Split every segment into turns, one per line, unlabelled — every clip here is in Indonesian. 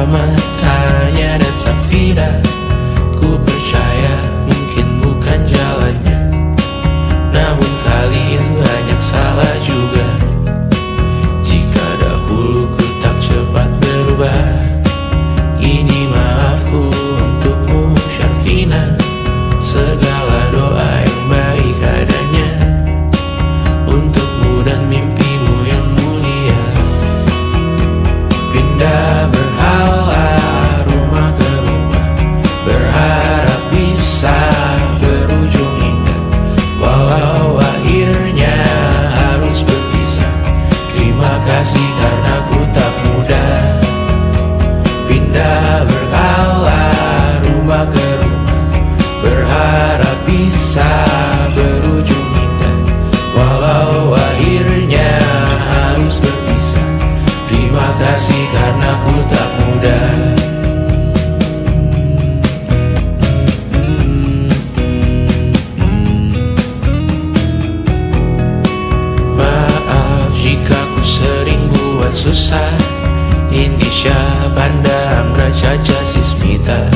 bersama Tanya dan Safira. Ku percaya mungkin bukan jalannya, namun kalian banyak salah juga. Jika dahulu ku tak cepat berubah, ini maafku untukmu Syarfina. Segala doa yang baik adanya untukmu dan mimpimu yang mulia. Pindah berhala rumah ke rumah, berharap bisa berujung indah, walau akhirnya harus berpisah. Terima kasih karena ku tak mudah. Pindah berhala rumah ke rumah, berharap bisa berujung indah, walau akhirnya harus berpisah. Terima kasih karena ku tak mudah. Maaf jika ku sering buat susah. Indisha, Banda, Amra, Caca, Sismita,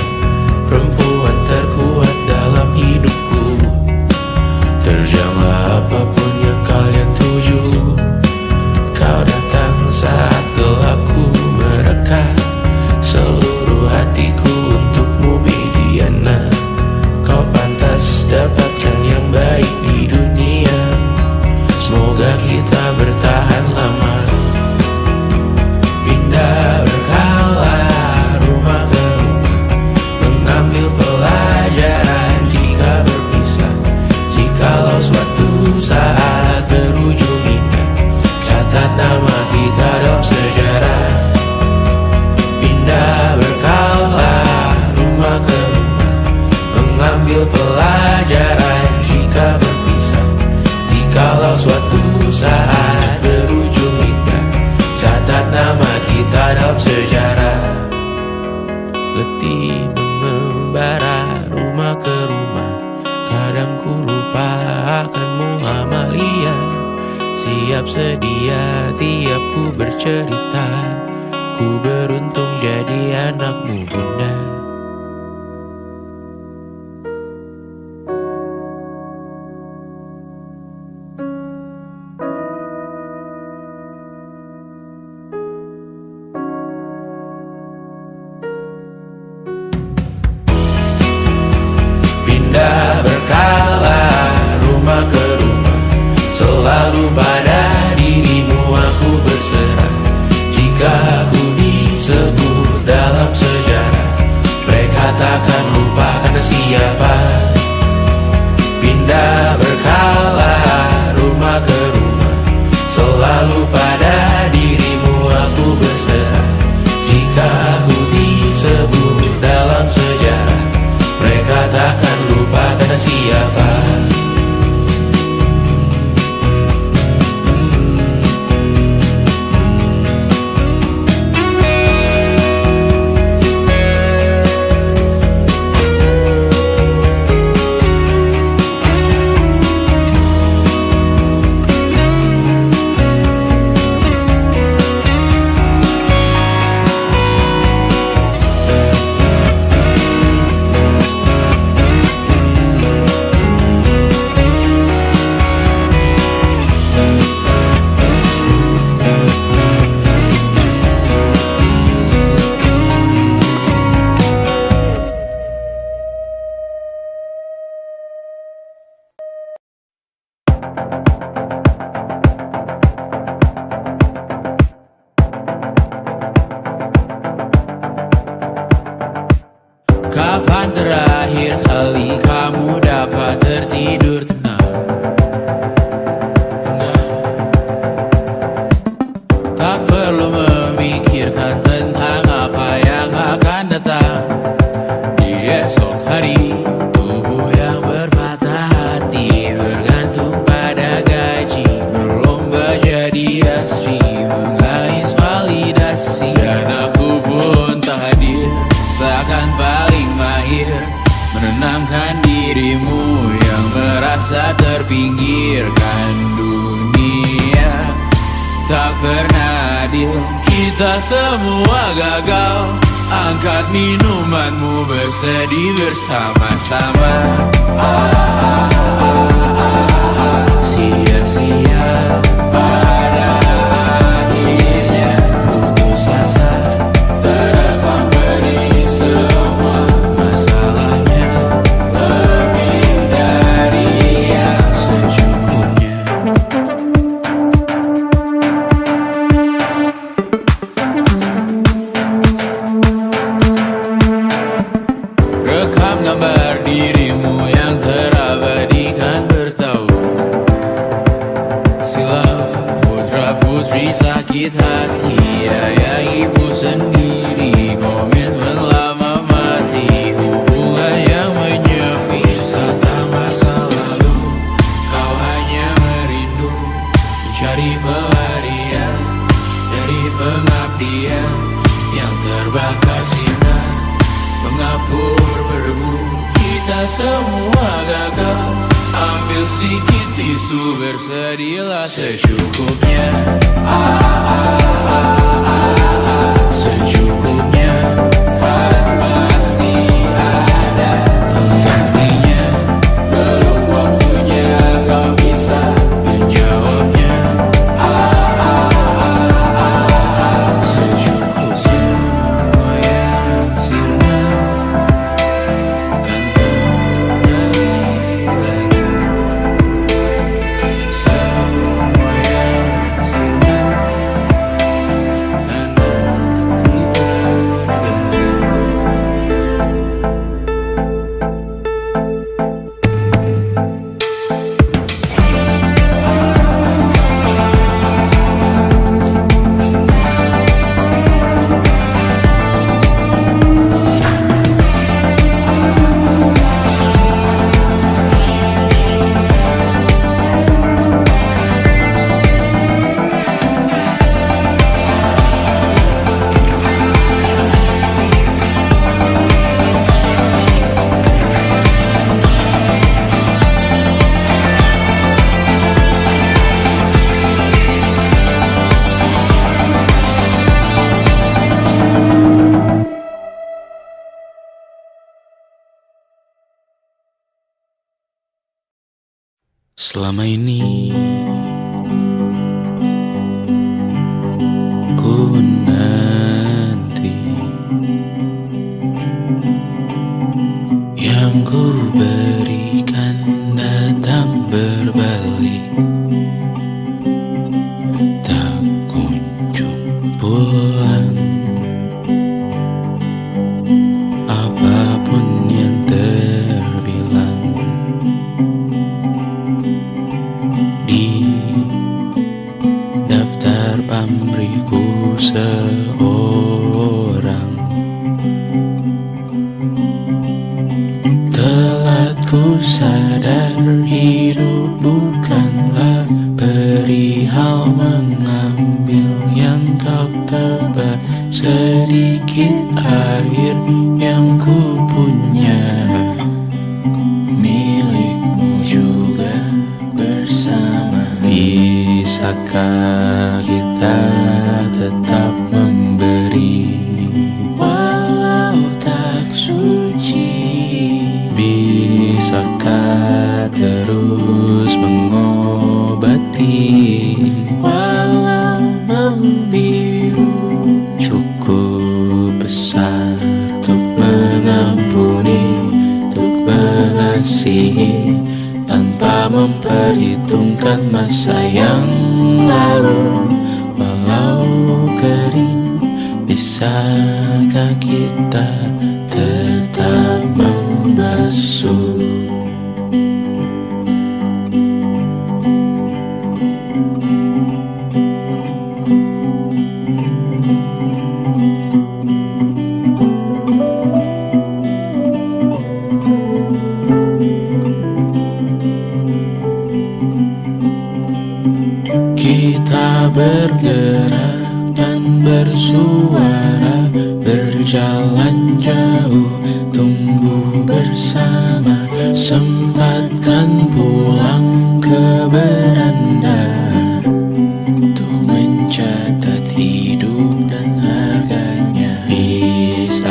perempuan terkuat dalam hidupku. Terjanglah apapun yang kalian tuju. Kau datang saat gelapku mereka, seluruh hatiku untukmu Bidiana. Kau pantas dapatkan yang baik di dunia, semoga kita bertahan lama. Pindah berkala rumah ke rumah, mengambil pelajaran jika berpisah. Jikalau suatu saat berujung indah, catat nama kita dalam sejarah. Pindah berkala rumah ke rumah, mengambil pelajaran jika berpisah. Jikalau suatu saat berujung indah, catat nama kita dalam sejarah. Letih mengembara rumah ke rumah, kadang ku lupa akanmu Amalia. Siap sedia tiap ku bercerita, ku beruntung jadi anakmu bunda. Pindah berkala rumah ke rumah, selalu pada dirimu aku berserah. Jika aku disebut dalam sejarah, mereka takkan lupa karena siapa. Pindah berkala rumah ke rumah, selalu pada dirimu aku berserah. Jika aku disebut dalam sejarah, mereka takkan lupa karena siapa. Kapan terakhir kali kamu dapat tertidur tenang? Tak perlu memikirkan tentang apa yang akan datang di esok hari. Tubuh yang berpatah hati bergantung pada gaji, berlomba jadi asri, mengais validasi. Dan aku pun tak hadir, seakan paling mahir menenangkan dirimu yang merasa terpinggirkan dunia. Tak pernah adil, kita semua gagal. Angkat minumanmu bersedih bersama-sama. Sia-sia pada akhirnya putus asa, terekam beri semua masalahnya, lebih dari yang secukupnya. Rekam gambar dirimu yang terabadikan bertahun silam. Putra-putri sakit hati, ayah ibu sendiri, komitmen lama mati, hubungan yang menyepi. Wisata masa lalu, kau hanya merindu, mencari pelarian dari pengabdian yang terbakar sinar, mengapur berdebu. Kita semua gagal, ambil sedikit tisu, bersedihlah secukupnya. Secukupnya, kan pasti ada tengahnya. Belum waktunya kau bisa menjawabnya. Secukupnya, goyang sirna, selama ini ku nanti yang ku berikan datang berbalik, tak kunjung pulang. Apapun yang terbilang di daftar pamrihku seorang, telat ku sadar hidup bukanlah perihal mengambil yang kau tebar. Sedikit air yang ku punya milikmu juga bersama. Bisakah kita tetap memberi walau tak suci? Bisakah terus mengobati walau membiru? Cukup besar untuk mengampuni, untuk mengasihi, tanpa memperhitungkan masa yang lalu. Walau kering, bisakah kita tetap membasuh? Kita bergerak dan bersuara, berjalan jauh, tumbuh bersama. Sempatkan pulang ke beranda untuk mencatat hidup dan harganya. Bisa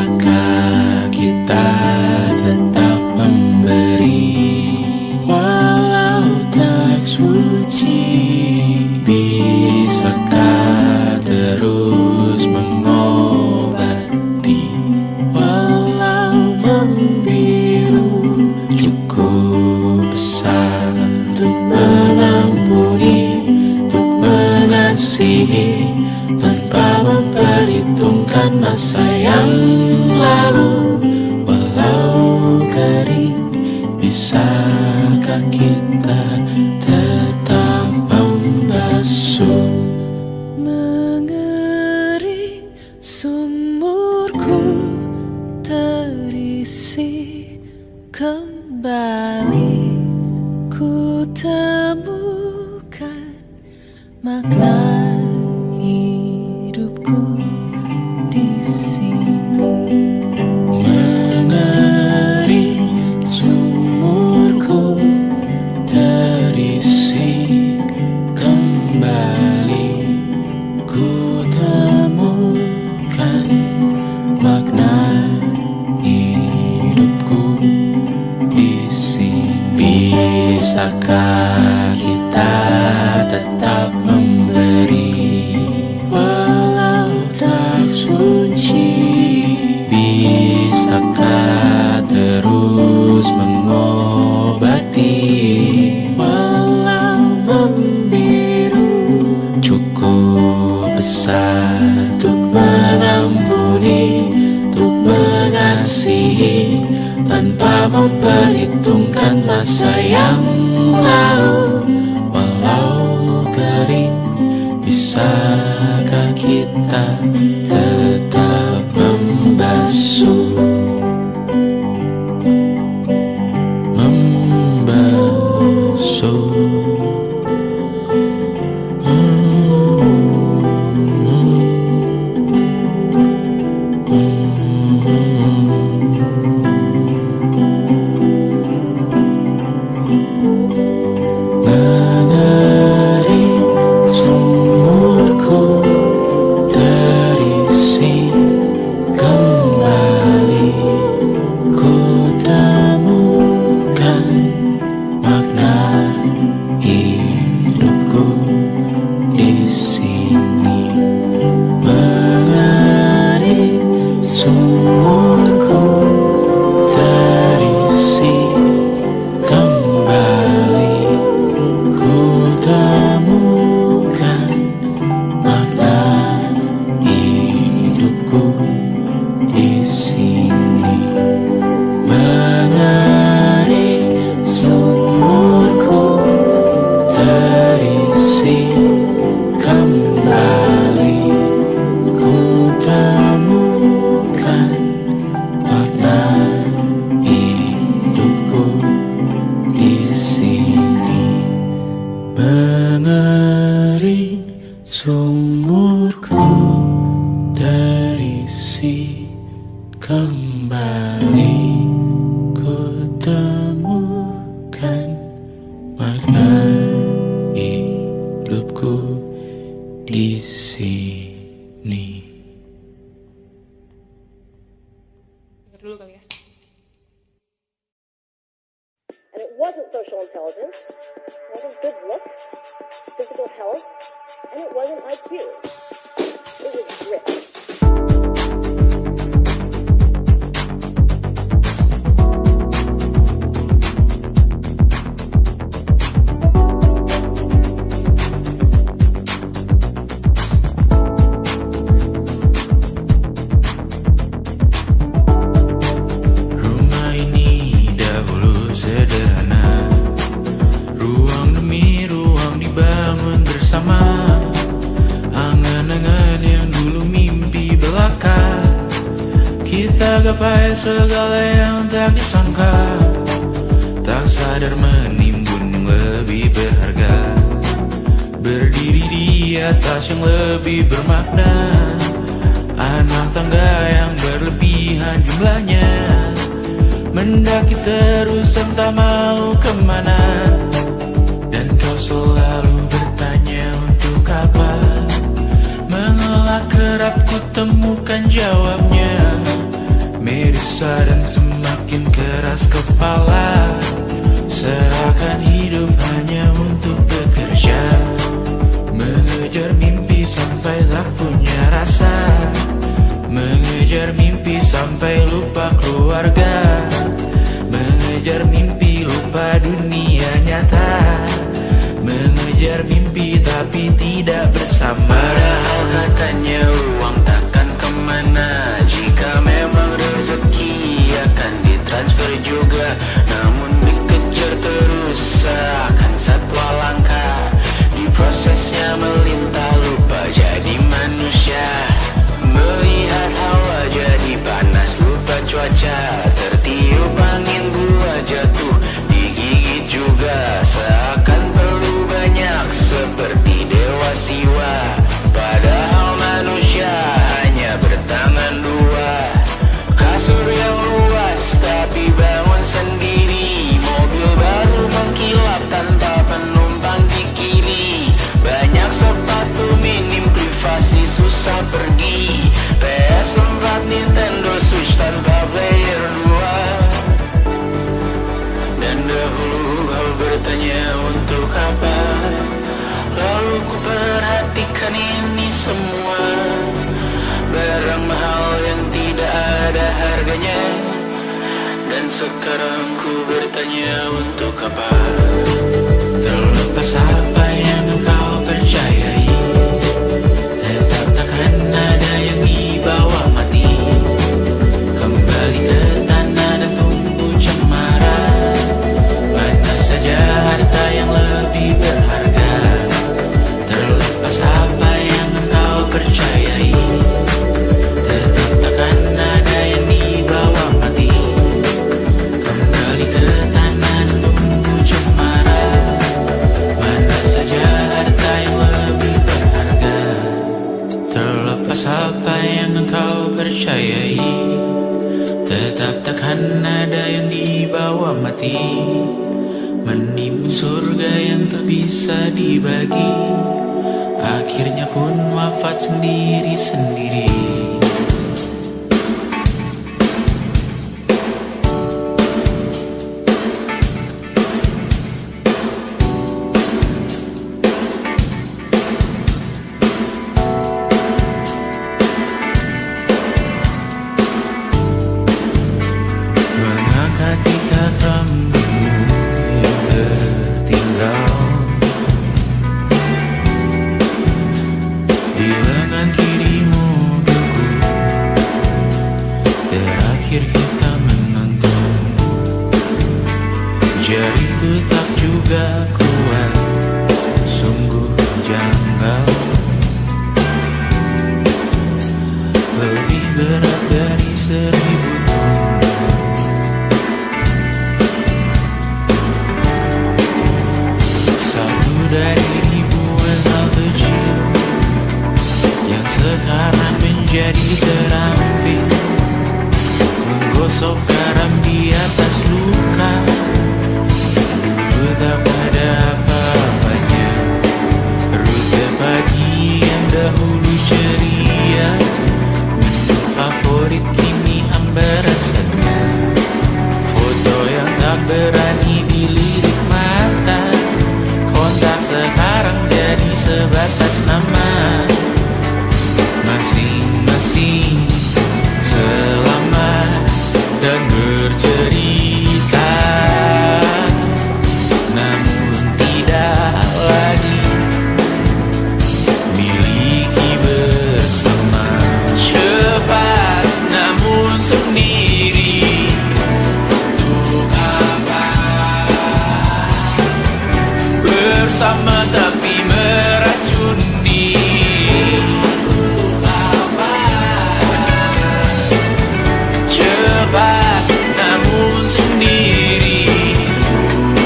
memperhitungkan masa yang lalu. Walau kering, bisakah kita tetap membasuh?
Mengering sumurku terisi kembali, ku temukan makna hidupku di sini.
Mengering sumurku terisi kembali, ku temukan makna hidupku di sini. Bisakah kita tetap memberi walau tak suci? Bisakah terus mengobati walau membiru? Cukup besar untuk mengampuni, untuk mengasihi, tanpa memperhitungkan masa yang lalu. Walau kering, bisakah kita tetap membasuh? Membasuh. Mengering sumurku terisi kembali, ku temukan makna hidupku di sini. Mengering sumurku terisi kembali, ku temukan makna hidupku di sini. Mengering sumurku terisi kembali, ku temukan makna hidupku di sini. Mengering sumurku terisi kembali, ku temukan makna hidupku di sini.
Dulu kali ya.
And it wasn't social intelligence, it wasn't good looks, physical health, and it wasn't IQ. It was grit.
Rumah ini dahulu sederhana, ruang demi ruang dibangun bersama. Angan-angan yang dulu mimpi belaka, kita gapai segala yang tak disangka. Tak sadar menimbun yang lebih berharga, berdiri di atas yang lebih bermakna. Anak tangga yang berlebihan jumlahnya, mendaki terus entah mau kemana. Dan kau selalu bertanya untuk apa, mengelak kerap ku temukan jawabnya. Merisa dan semakin keras kepala, serahkan hidup hanya untuk bekerja. Mengejar mimpi sampai tak punya rasa, mengejar mimpi sampai lupa keluarga, mengejar mimpi lupa dunia nyata, mengejar mimpi tapi tidak bersama. Padahal katanya uang takkan kemana, semua barang mahal yang tidak ada harganya. Dan sekarang ku bertanya untuk apa? Terlepas apa yang engkau percayai, tetap takkan ada yang dibawa mati. Kembali ke tanah dan tumbuh cemara. Mana saja harta yang lebih berharga. Terlepas apa yang engkau percayai, tetap takkan ada yang dibawa mati. Kembali ke tanah dan tumbuh cemara. Mana saja harta yang lebih berharga. Terlepas apa yang engkau percayai, tetap takkan ada yang dibawa mati. Menimbun surga yang tak bisa dibagi, akhirnya pun wafat sendiri-sendiri. Mengangkat ikat rambutmu yang tertinggal di lengan kirimu beku. Terakhir kita menonton, jariku tak juga kuat, sungguh janggal. Lebih berat dari 1000 ton. Satu dari ribuan hal kecil yang sekarang menjadi terampil, menggosok garam di atas luka. Dulu tak ada apa-apanya, rute pagi yang dahulu ceria, menu favorit kini hambar rasanya. Foto yang tak berani dilirik mata, kontak sekarang jadi sebatas nama. Masing-masing selamat dan bercerita, namun tidak lagi miliki bersama. Cepat namun sendiri, untuk apa? Bersama tapi meracuni. Untuk apa? Cepat namun sendiri.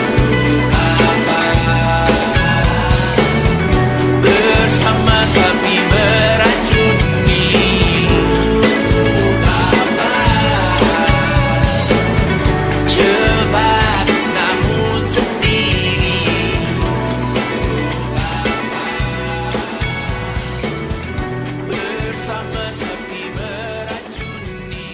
Untuk apa? Bersama tapi meracuni. Untuk apa? Cepat namun sendiri. Bersama tapi meracuni.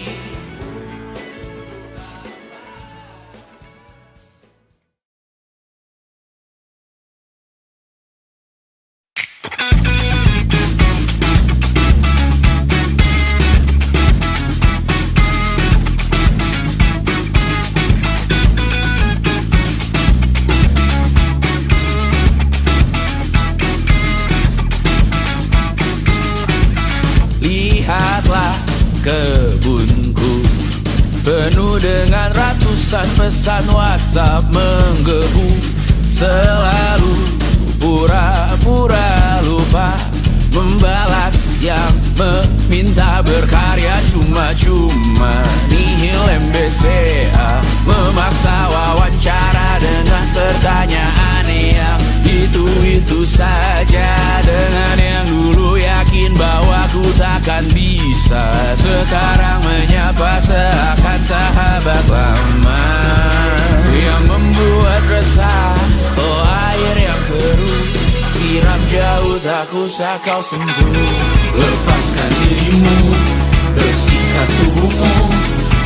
Lihatlah kebunku, penuh dengan ratusan pesan WhatsApp menggebu. Selalu pura-pura lupa membalas yang meminta berkarya cuma-cuma. Nihil MBCA memaksa wawancara dengan pertanyaan yang itu-itu saja. Dengan yang dulu yakin bahwa ku takkan bisa, sekarang menyapa seakan sahabat lama. Yang membuat resah, oh air yang keruh, siram jauh tak usah kau sentuh. Lepaskan dirimu, bersihkan tubuhmu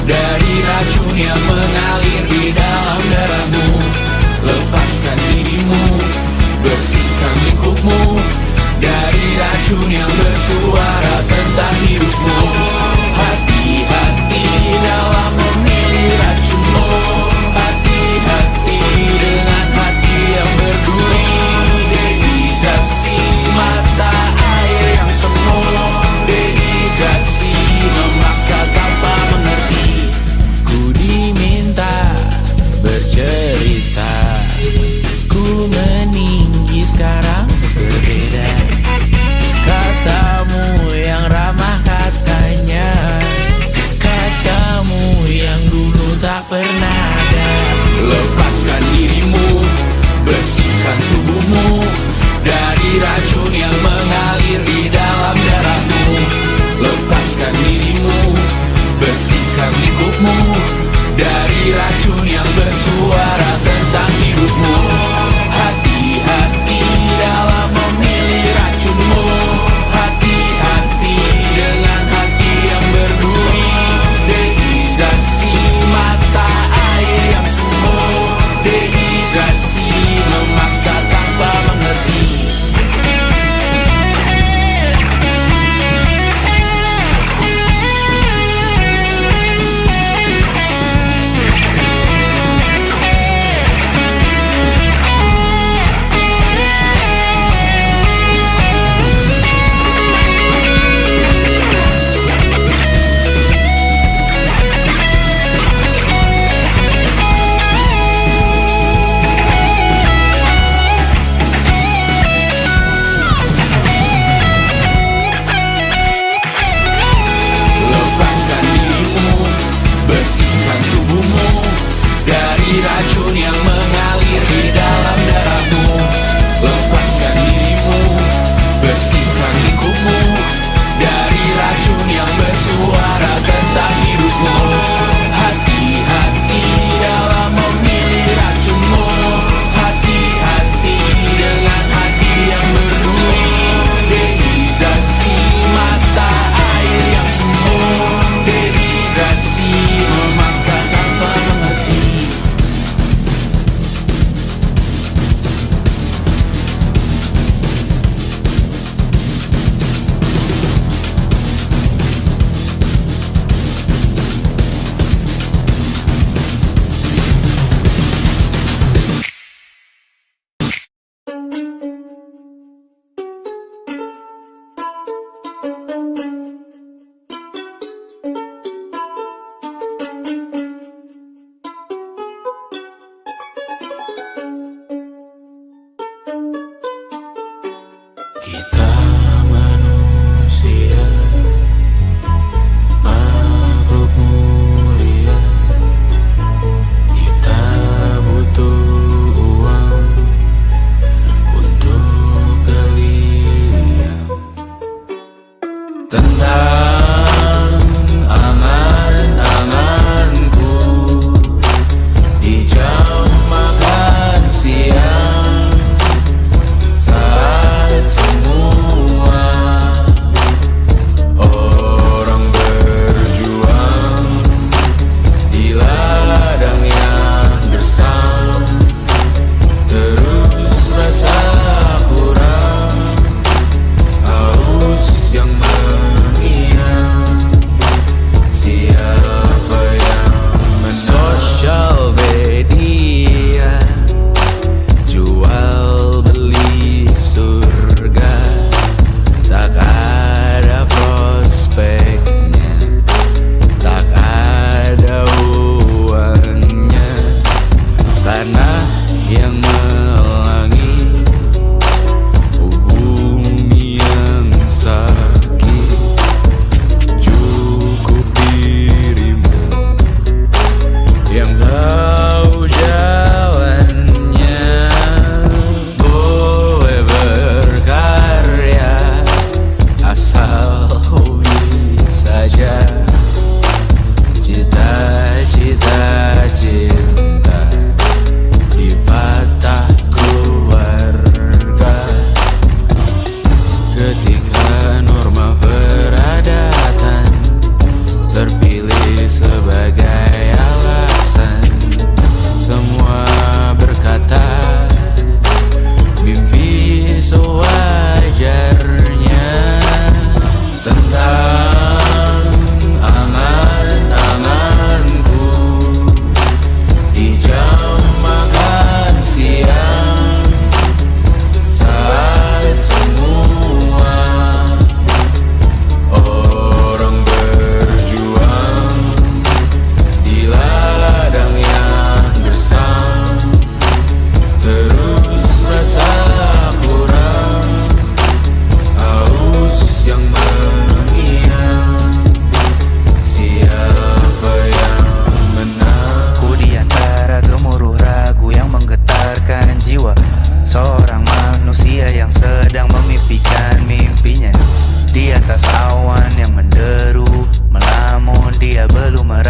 dari racun yang mengalir di dalam darahmu. Lepaskan dirimu, bersihkan lingkupmu dari racun yang pernah ada. Lepaskan dirimu, bersihkan tubuhmu dari racun yang mengalir di dalam darahmu. Lepaskan dirimu, bersihkan lingkupmu dari racun yang bersuara tentang hidupmu. Hati-hati dalam memilih racunmu. Hati-hati dengan hati yang berduri. Dehidrasi mata air yang semu.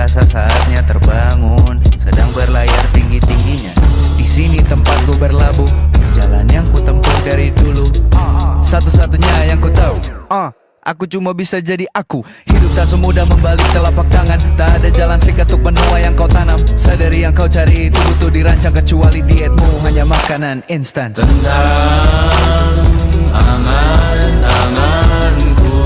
merasa saatnya terbangun, sedang berlayar tinggi-tingginya. Di sini tempatku berlabuh, jalan yang ku tempuh dari dulu. Satu-satunya yang ku tahu, aku cuma bisa jadi aku. Hidup tak semudah membalik telapak tangan. Tak ada jalan singkat untuk benua yang kau tanam. Sadari yang kau cari itu butuh dirancang. Kecuali dietmu hanya makanan instan.
Tentang angan-anganku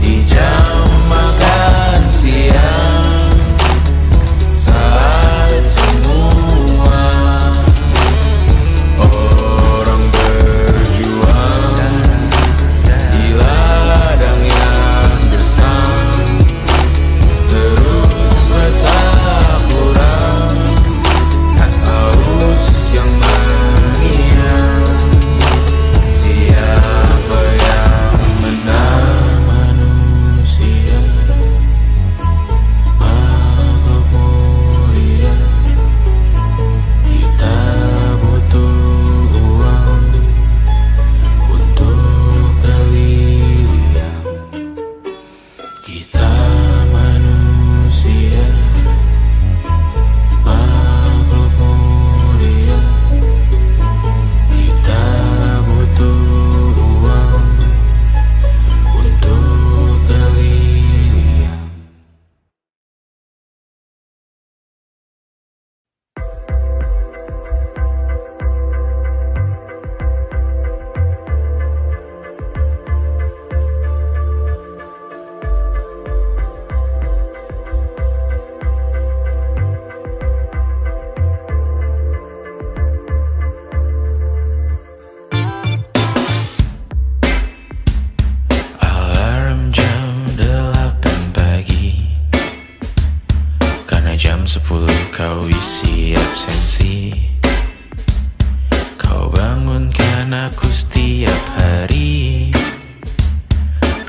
di jam makan siang, saat semua orang berjuang di ladang yang gersang, terus basah kurang haus yang mengiang. Siapa yang menang manusia? Makhluk mulia. Kita butuh uang untuk keliling. Kita manusia, makhluk mulia. Kita butuh uang untuk keliling. Alarm jam 8 pagi, karena jam 10 kau isi absensi. Kau bangunkan aku setiap hari,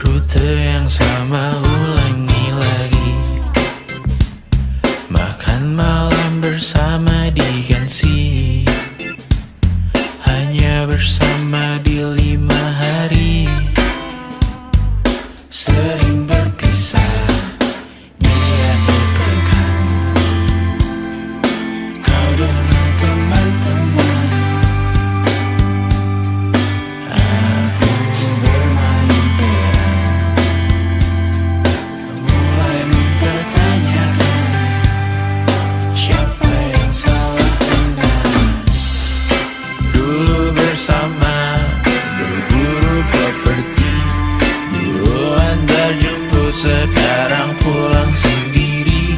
rute yang sama ulangi lagi. Makan malam bersama diganti, hanya bersama di 5 hari. Sering berpisah di akhir pekan, kau dengan teman-teman, aku bermain peran, mulai mempertanyakan siapa yang salah benar. Dulu bersama berburu properti, duluan terjemput, sekarang pulang sendiri.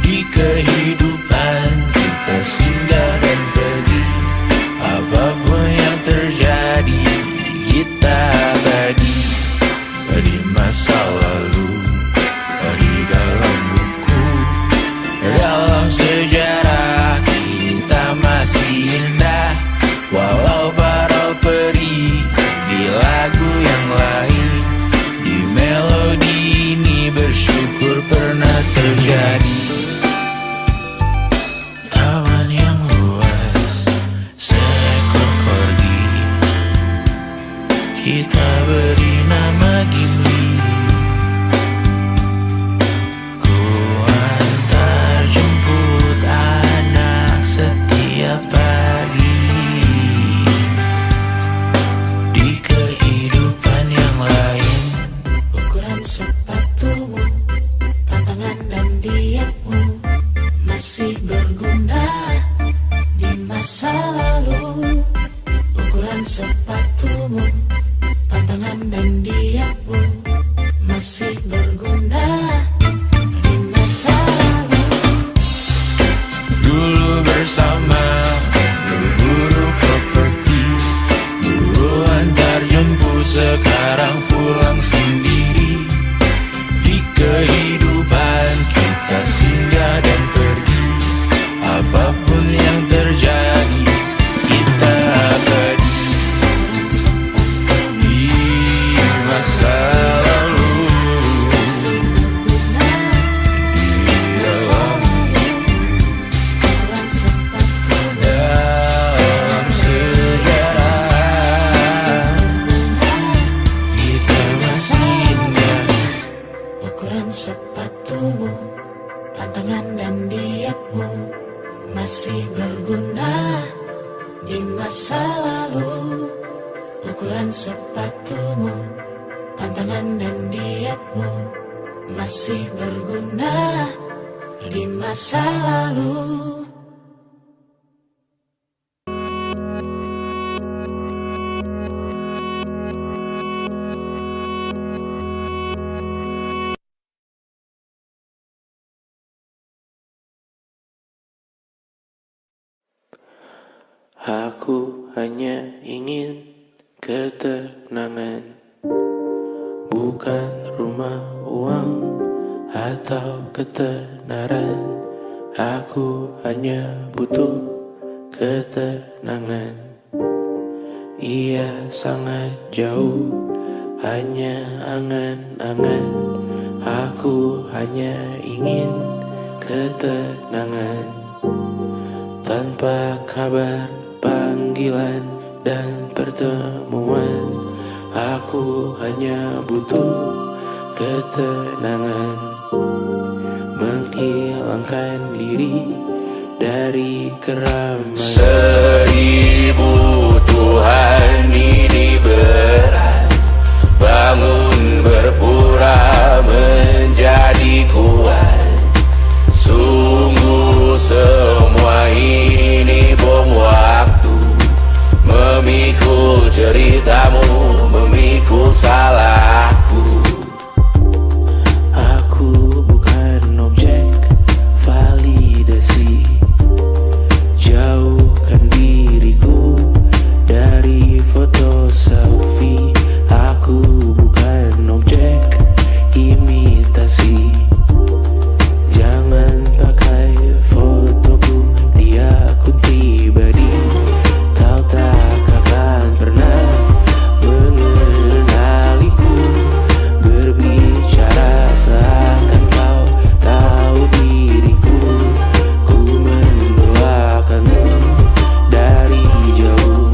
Di kehidupan kita singgah dan pergi, apapun yang terjadi kita abadi. Di masa lalu, di dalam buku, dalam sejarah kita masih indah. Walau para peri di lagu yang lain, di melodi ini bersyukur
ukuran sepatumu, pantangan dan dietmu masih berguna di masa lalu. Ukuran sepatumu, pantangan dan dietmu masih berguna di masa lalu.
Aku hanya ingin ketenangan, bukan rumah, uang, atau ketenaran. Aku hanya butuh ketenangan. Ia sangat jauh, hanya angan-angan. Aku hanya ingin ketenangan, tanpa kabar, panggilan, dan pertemuan. Aku hanya butuh ketenangan, menghilangkan diri dari keramaian. 1000 Tuhan ini berat, bangun berpura menjadi kuat. Sungguh semua ini bom waktu, memikul ceritamu, memikul salahku. Aku bukan objek validasi, jauhkan diriku dari foto selfie. Aku bukan objek imitasi, jangan pakai fotoku di akun pribadi. Kau tak akan pernah mengenaliku, berbicara seakan kau tahu diriku. Ku mendoakanmu dari jauh,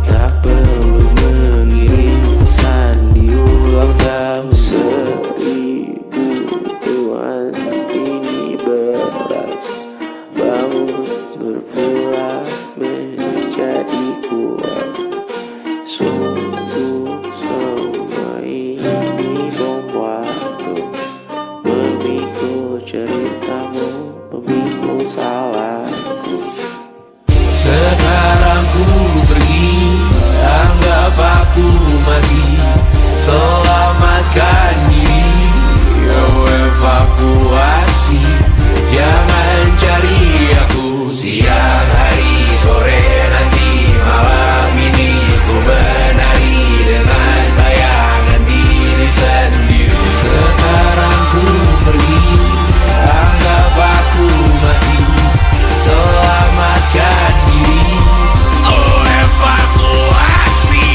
tak perlu mengirim pesan di ulang tahun. 1000 Tuhan ini berat, bangun berpura menjadi kuat. Sungguh semua ini bom waktu, memikul ceritamu, memikul salahku. Sekarang ku pergi, anggap aku mati. Selamatkan diri, evakuasi. Jangan cari aku siang, hari, sore, nanti, malam ini. Ku menari dengan bayangan diri sendiri. Sekarang ku pergi, anggap aku mati. Selamatkan diri, evakuasi.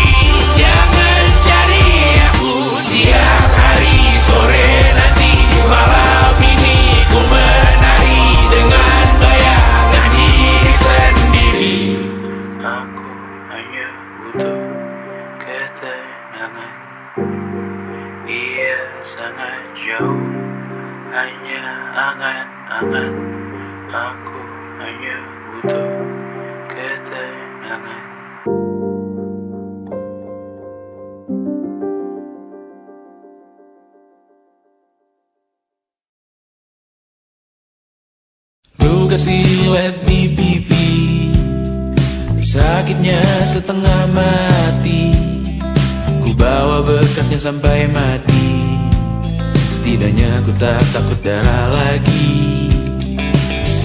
Jangan cari aku siang, hari, sore, nanti, malam ini. Ku menari dengan bayangan diri sendiri. Aku hanya butuh ketenangan. Ia sangat jauh, hanya angan-angan. Aku hanya butuh ketenangan. Luka silet di pipi, sakitnya setengah mati. Ku bawa bekasnya sampai mati. Setidaknya ku tak takut darah lagi.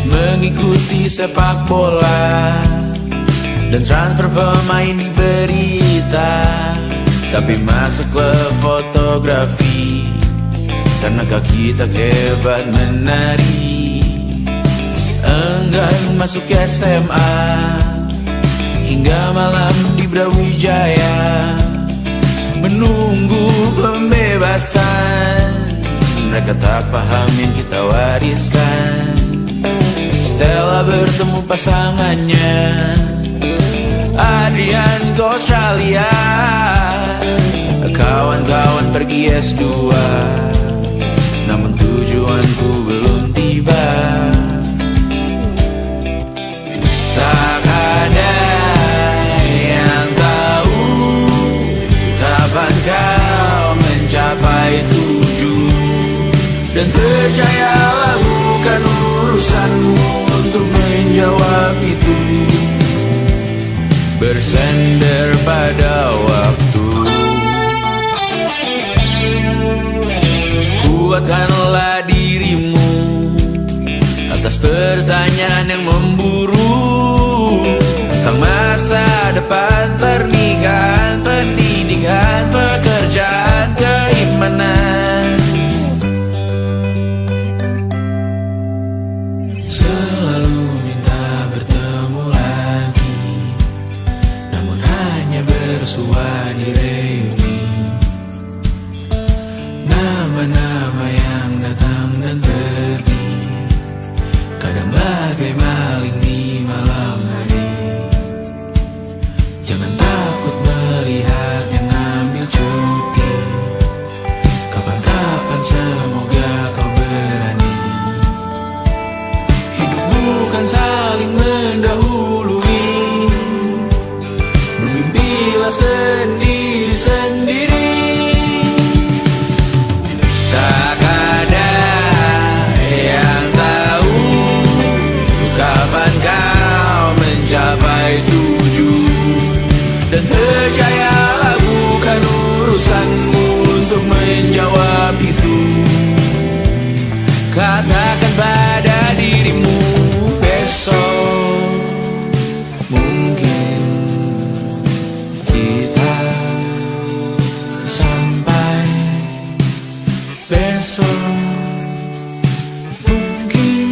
Mengikuti sepak bola dan transfer pemain di berita, tapi masuk ke fotografi karena kaki tak hebat menari. Enggan masuk SMA hingga malam di Brawijaya, menunggu pembebasan. Mereka tak paham yang kita wariskan. Stella bertemu pasangannya, Adrian ke Australia, kawan-kawan pergi S2. Dan percayalah bukan urusanmu untuk menjawab itu. Bersender pada waktu. Kuatkanlah dirimu atas pertanyaan yang memburu tentang masa depan, pernikahan, pendidikan, pekerjaan, keimanan. Selalu minta bertemu lagi, namun hanya bersua di reuni. Nama-nama yang datang dan pergi, kadang bagai maling di malam hari. Jangan takut melihat yang ambil cuti, kapan-kapan semoga kau berani. Hidup bukan saling mendahului, bermimpilah sendiri-sendiri. Tak ada yang tahu kapan kau mencapai tujuan. Dan percayalah bukan urusanmu untuk menjawab itu. Katakan pada dirimu besok mungkin kita sampai. Besok mungkin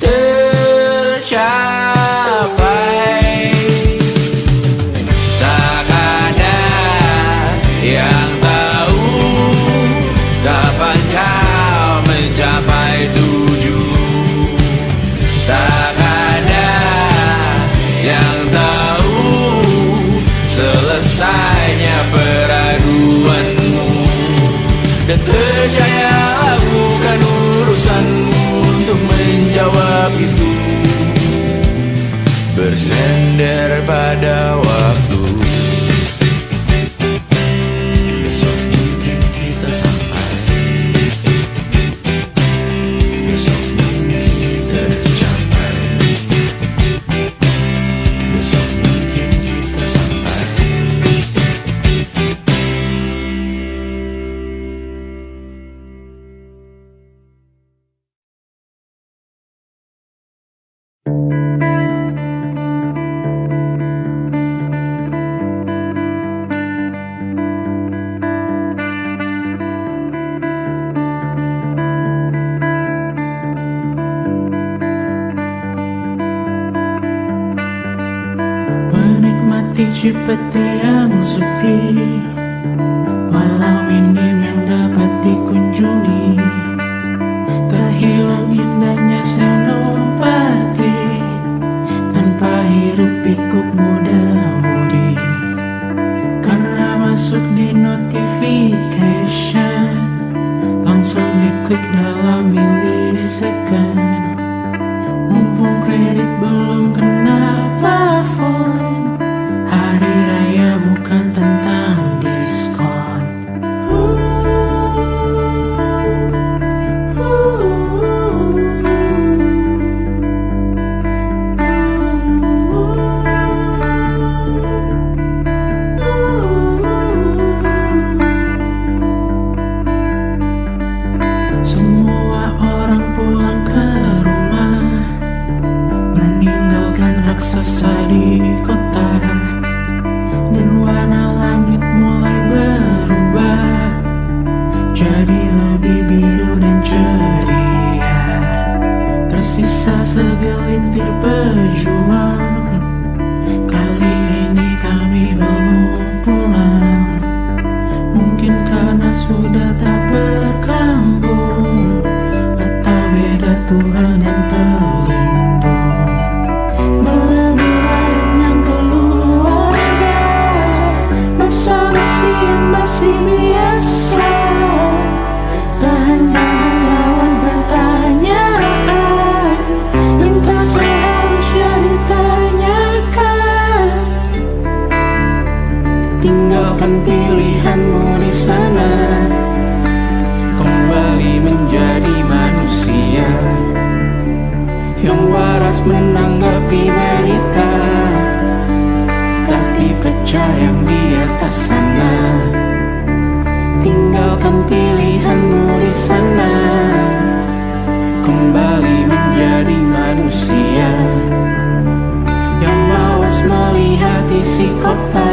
tercapai. Tak ada yang tahu kapan kau mencapai tujuan. Tak ada yang tahu selesainya peraduanmu. Dan percayalah bukan urusanmu untuk menjawab itu. Bersender pada waktu. Besok mungkin kita sampai. Besok mungkin tercapai. Besok mungkin kita sampai.
Menikmati Cipete yang sepi, walau minim yang dapat dikunjungi. Terhilang indahnya senopati, tanpa hiruk pikuk muda-mudi. Karena masuk di notification, langsung diklik dalam milisekund. Mumpung kredit belum kena plafon, hari raya bukan tentang diskon. Semua orang pulang ke rumah, meninggalkan raksasa di kota. Dan warna langit mulai berubah, jadi lebih biru dan ceria. Tersisa segelintir pejuang, kali ini kami belum pulang. Mungkin karena sudah tak berkambung, atau beda Tuhan dan pelindung. Belah-belah dengan keluarga, basa-basi yang masih biasa. Tahan-tahan lawan pertanyaan, yang waras menanggapi berita, tak dipecah yang di atas sana. Tinggalkan pilihanmu di sana, kembali menjadi manusia yang mawas melihat isi kota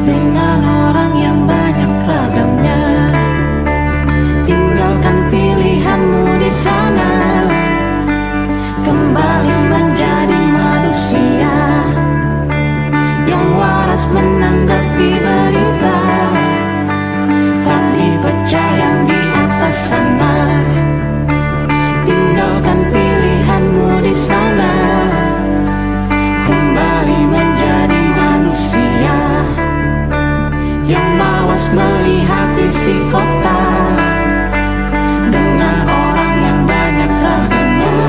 dengan orang yang banyak ragamnya. Tinggalkan pilihanmu di sana, kembali menjadi manusia yang waras menanggapi berita, tak dipecah yang di atas sana. Tinggalkan pilihanmu di sana, kembali menjadi manusia yang mawas melihat isi kota dengan orang yang banyak ragamnya.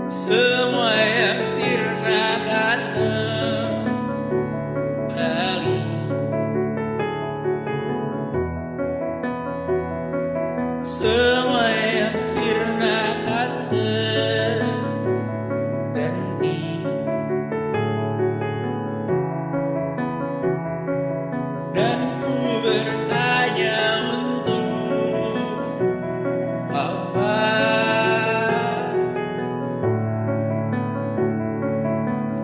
Semua yang sirna akan kembali. Semua yang sirna akan terganti. Dan ku bertanya untuk apa?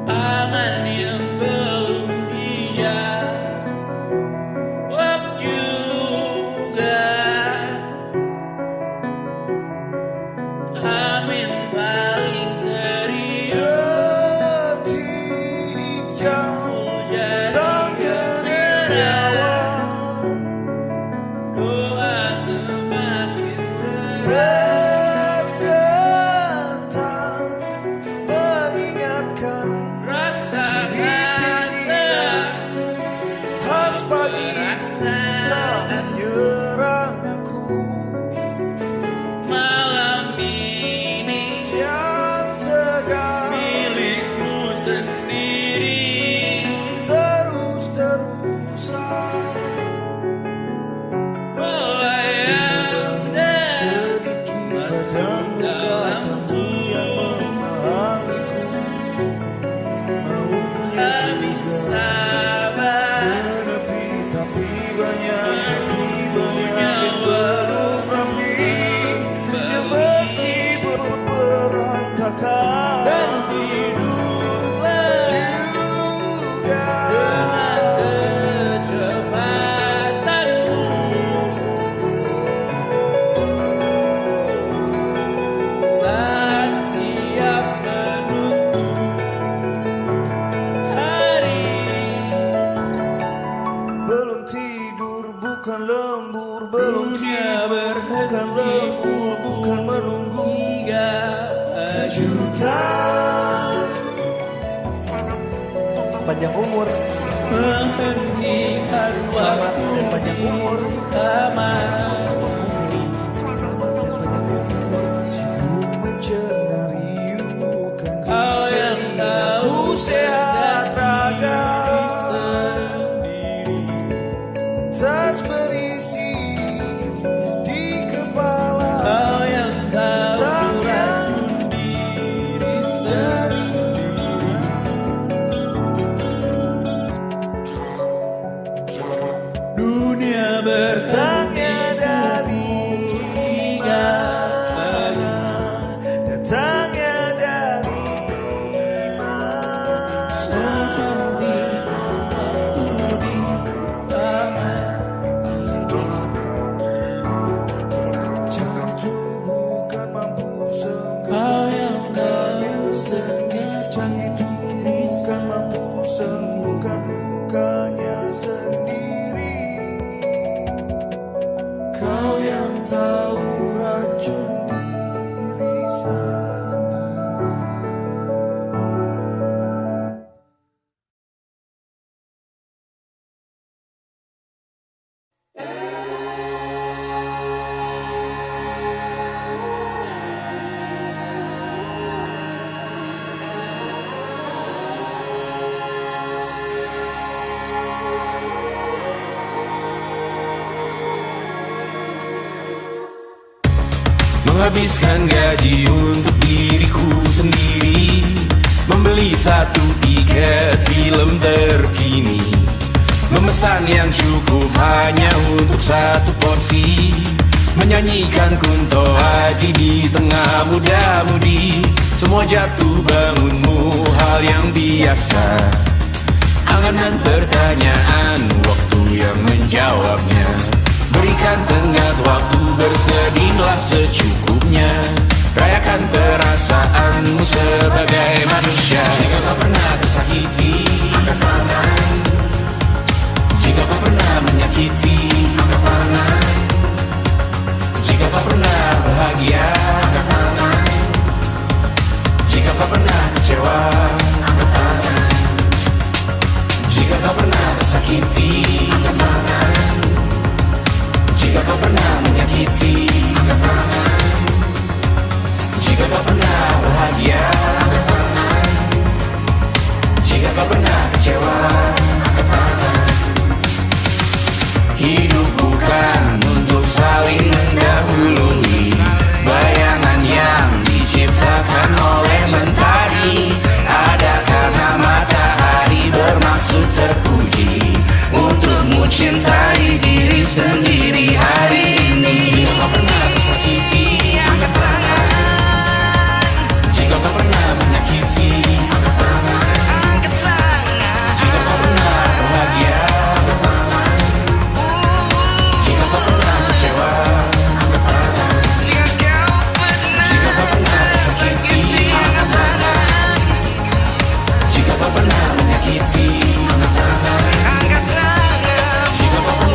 Angan yang belum dijawab juga. Amin paling serius jauh jadi nerawan. Doa semakin berat datang mengingatkan. Rasakanlah khas pagi tak menyerang aku. Malam ini yang tegar milikmu sendiri. Terus-terusan melayang dan masuk dalam habis sabar, tapi banyak yang belum rapi. Yang meski berantakan dan tidurlah juga dengan kecepatanmu. Saat siap menutup belum tidur bukan lembur, belum tidur bukan lembur, bukan menunggu hingga kejutan.
Panjang umur,
Menghentikan waktu
panjang umur.
di kamar.
Sibuk mencari bukan
Kau yang tahu sehat raga
tas berisi di kepala.
kau yang tahu racun diri sendiri. Dunia bertanya dari Menghabiskan gaji untuk diriku sendiri, membeli satu tiket film terkini, memesan yang cukup hanya untuk satu porsi, menyanyikan Kunto Aji di tengah muda-mudi. Semua jatuh bangunmu hal yang biasa, angan dan pertanyaan, waktu yang menjawabnya. Berikan tenggat waktu, bersedihlah secukupnya, rayakan perasaanmu sebagai manusia. Jika kau pernah tersakiti, angkat tangan. Jika kau pernah menyakiti, angkat tangan. Jika kau pernah bahagia, angkat tangan. Jika kau pernah kecewa, angkat tangan. Jika kau pernah tersakiti, angkat tangan. Jika kau pernah menyakiti, angkat tangan. Jika kau pernah bahagia, angkat tangan. Jika kau pernah kecewa, angkat tangan. Hidup bukan untuk saling mendahului, bayangan yang diciptakan oleh mentari. Ada karena matahari bermaksud terpuji, untukmu cintai diri sendiri hari ini. Jika kau pernah tersakiti, angkat tangan. Jika kau pernah menyakiti, angkat tangan. Jika kau pernah bahagia, angkat tangan. Jika kau pernah kecewa, angkat tangan. Jika kau pernah tersakiti, angkat tangan. Jika kau pernah menyakiti, angkat tangan. Jika kau pernah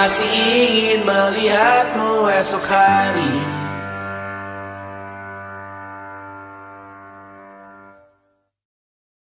masih ingin melihatmu esok hari.